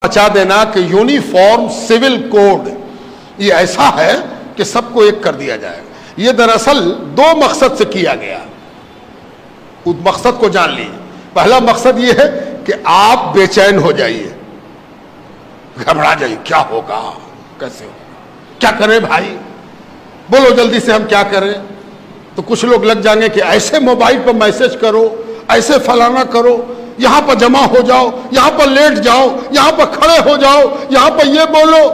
بچا دینا کہ یونیفارم سول کوڈ یہ ایسا ہے کہ سب کو ایک کر دیا جائے. یہ دراصل دو مقصد سے کیا گیا. اس مقصد کو جان لیجیے. پہلا مقصد یہ ہے کہ آپ بے چین ہو جائیے, گھبرا جائیے, کیا ہوگا, کیسے ہوگا, کیا کریں بھائی, بولو جلدی سے ہم کیا کریں. تو کچھ لوگ لگ جائیں گے کہ ایسے موبائل پر میسج کرو, ایسے فلانا کرو, یہاں پر جمع ہو جاؤ, یہاں پر لیٹ جاؤ, یہاں پر کھڑے ہو جاؤ, یہاں پر یہ بولو.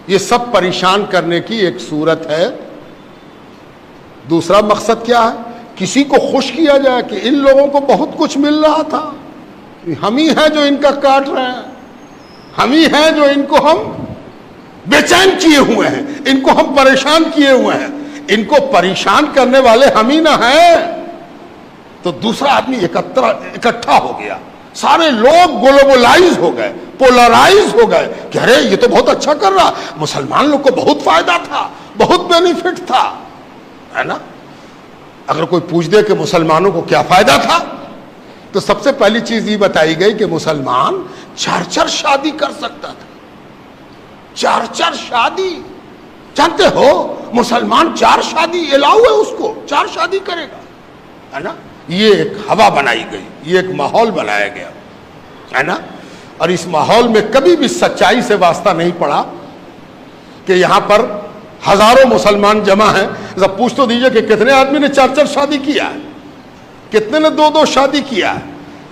یہ سب پریشان کرنے کی ایک صورت ہے. دوسرا مقصد کیا ہے, کسی کو خوش کیا جائے کہ ان لوگوں کو بہت کچھ مل رہا تھا, ہم ہی ہیں جو ان کا کاٹ رہے ہیں, ہم ہی ہیں جو ان کو ہم بے چین کیے ہوئے ہیں, ان کو ہم پریشان کیے ہوئے ہیں, ان کو پریشان کرنے والے ہم ہی نہ ہیں. تو دوسرا آدمی اکٹھا ہو گیا, سارے لوگ گلوبلائز ہو گئے, پولرائز ہو گئے کہ ارے یہ تو بہت اچھا کر رہا, مسلمان لوگ کو بہت فائدہ تھا, بہت بینیفٹ تھا, ہے نا. اگر کوئی پوچھ دے کہ مسلمانوں کو کیا فائدہ تھا, تو سب سے پہلی چیز یہ بتائی گئی کہ مسلمان 4 شادی کر سکتا تھا. 4 شادی, جانتے ہو مسلمان 4 شادی الاؤ ہے, اس کو 4 شادی کرے گا, ہے نا. یہ ایک ہوا بنائی گئی, یہ ایک ماحول بنایا گیا, ہے نا. اور اس ماحول میں کبھی بھی سچائی سے واسطہ نہیں پڑا کہ یہاں پر ہزاروں مسلمان جمع ہیں, ذرا پوچھ تو دیجئے کہ کتنے آدمی نے 4 شادی کیا ہے, کتنے نے 2 شادی کیا ہے.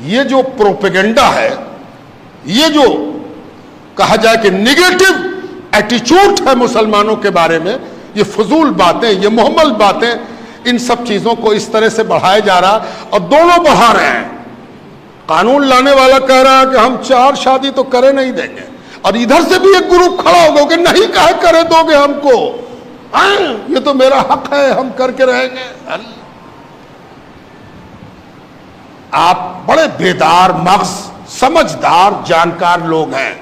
یہ جو پروپیگنڈا ہے, یہ جو کہا جائے کہ نیگیٹو ایٹیچیوڈ ہے مسلمانوں کے بارے میں, یہ فضول باتیں, یہ محمل باتیں, ان سب چیزوں کو اس طرح سے بڑھایا جا رہا, اور دونوں بڑھا رہے ہیں. قانون لانے والا کہہ رہا ہے کہ ہم 4 شادی تو کرے نہیں دیں گے, اور ادھر سے بھی ایک گروپ کھڑا ہوگا کہ نہیں کہے کرے دو گے ہم کو, یہ تو میرا حق ہے, ہم کر کے رہیں گے. آپ بڑے بیدار مغز, سمجھدار, جانکار لوگ ہیں,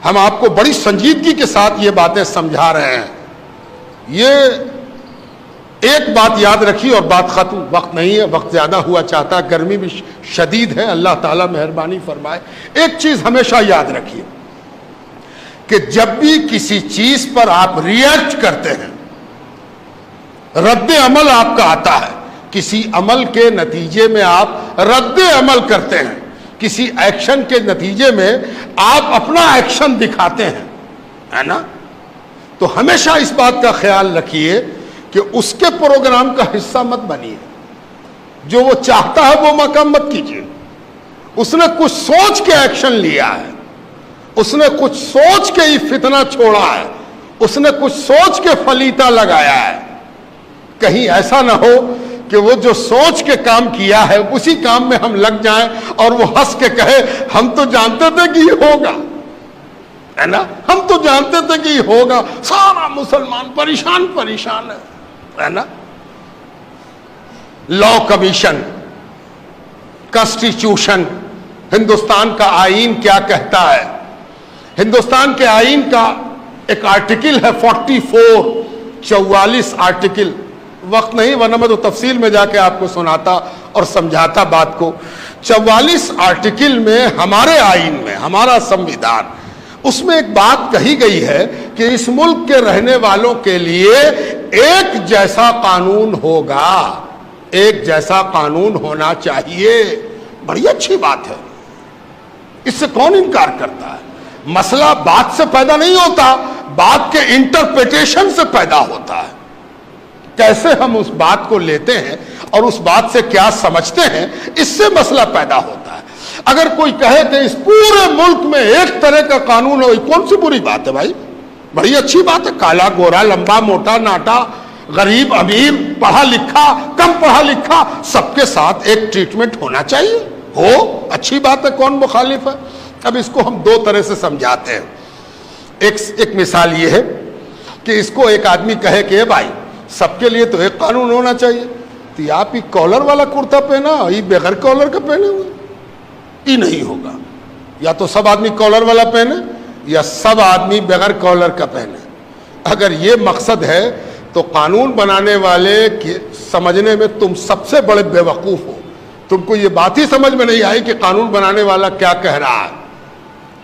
ہم آپ کو بڑی سنجیدگی کے ساتھ یہ باتیں سمجھا رہے ہیں. یہ ایک بات یاد رکھیے اور بات ختم, وقت نہیں ہے, وقت زیادہ ہوا چاہتا, گرمی بھی شدید ہے, اللہ تعالیٰ مہربانی فرمائے. ایک چیز ہمیشہ یاد رکھیے کہ جب بھی کسی چیز پر آپ ریئیکٹ کرتے ہیں, رد عمل آپ کا آتا ہے, کسی عمل کے نتیجے میں آپ رد عمل کرتے ہیں, کسی ایکشن کے نتیجے میں آپ اپنا ایکشن دکھاتے ہیں, ہے نا. تو ہمیشہ اس بات کا خیال رکھیے کہ اس کے پروگرام کا حصہ مت بنیے, جو وہ چاہتا ہے وہ مقام مت کیجیے. اس نے کچھ سوچ کے ایکشن لیا ہے, اس نے کچھ سوچ کے ہی فتنہ چھوڑا ہے, اس نے کچھ سوچ کے فلیتا لگایا ہے. کہیں ایسا نہ ہو کہ وہ جو سوچ کے کام کیا ہے اسی کام میں ہم لگ جائیں اور وہ ہنس کے کہے ہم تو جانتے تھے کہ یہ ہوگا, ہے نا, ہم تو جانتے تھے کہ یہ ہوگا, سارا مسلمان پریشان ہے نا. لا کمیشن, کانسٹیٹیوشن, ہندوستان کا آئین کیا کہتا ہے. ہندوستان کے آئین کا ایک آرٹیکل ہے 44 آرٹیکل. وقت نہیں, ورنہ میں تو تفصیل میں جا کے آپ کو سناتا اور سمجھاتا بات کو. 44 آرٹیکل میں ہمارے آئین میں, ہمارا سمویدھان, اس میں ایک بات کہی گئی ہے کہ اس ملک کے رہنے والوں کے لیے ایک جیسا قانون ہوگا, ایک جیسا قانون ہونا چاہیے. بڑی اچھی بات ہے, اس سے کون انکار کرتا ہے. مسئلہ بات سے پیدا نہیں ہوتا, بات کے انٹرپریٹیشن سے پیدا ہوتا ہے. کیسے ہم اس بات کو لیتے ہیں اور اس بات سے کیا سمجھتے ہیں, اس سے مسئلہ پیدا ہوتا ہے. اگر کوئی کہے کہ اس پورے ملک میں ایک طرح کا قانون ہو, کون سی بری بات ہے بھائی, بڑی اچھی بات ہے. کالا گورا, لمبا موٹا ناٹا, غریب امیر, پڑھا لکھا کم پڑھا لکھا, سب کے ساتھ ایک ٹریٹمنٹ ہونا چاہیے, ہو اچھی بات ہے, کون مخالف ہے. اب اس کو ہم 2 طرح سے سمجھاتے ہیں. ایک مثال یہ ہے کہ اس کو ایک آدمی کہے کہ بھائی سب کے لیے تو ایک قانون ہونا چاہیے, تو آپ ہی کالر والا کرتا پہنا, یہ بغیر کالر کا پہنے ہوئے, یہ نہیں ہوگا. یا تو سب آدمی کالر والا پہنے یا سب آدمی بغیر کالر کا پہنے. اگر یہ مقصد ہے تو قانون بنانے والے سمجھنے میں تم سب سے بڑے بیوقوف ہو. تم کو یہ بات ہی سمجھ میں نہیں آئی کہ قانون بنانے والا کیا کہہ رہا ہے.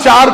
4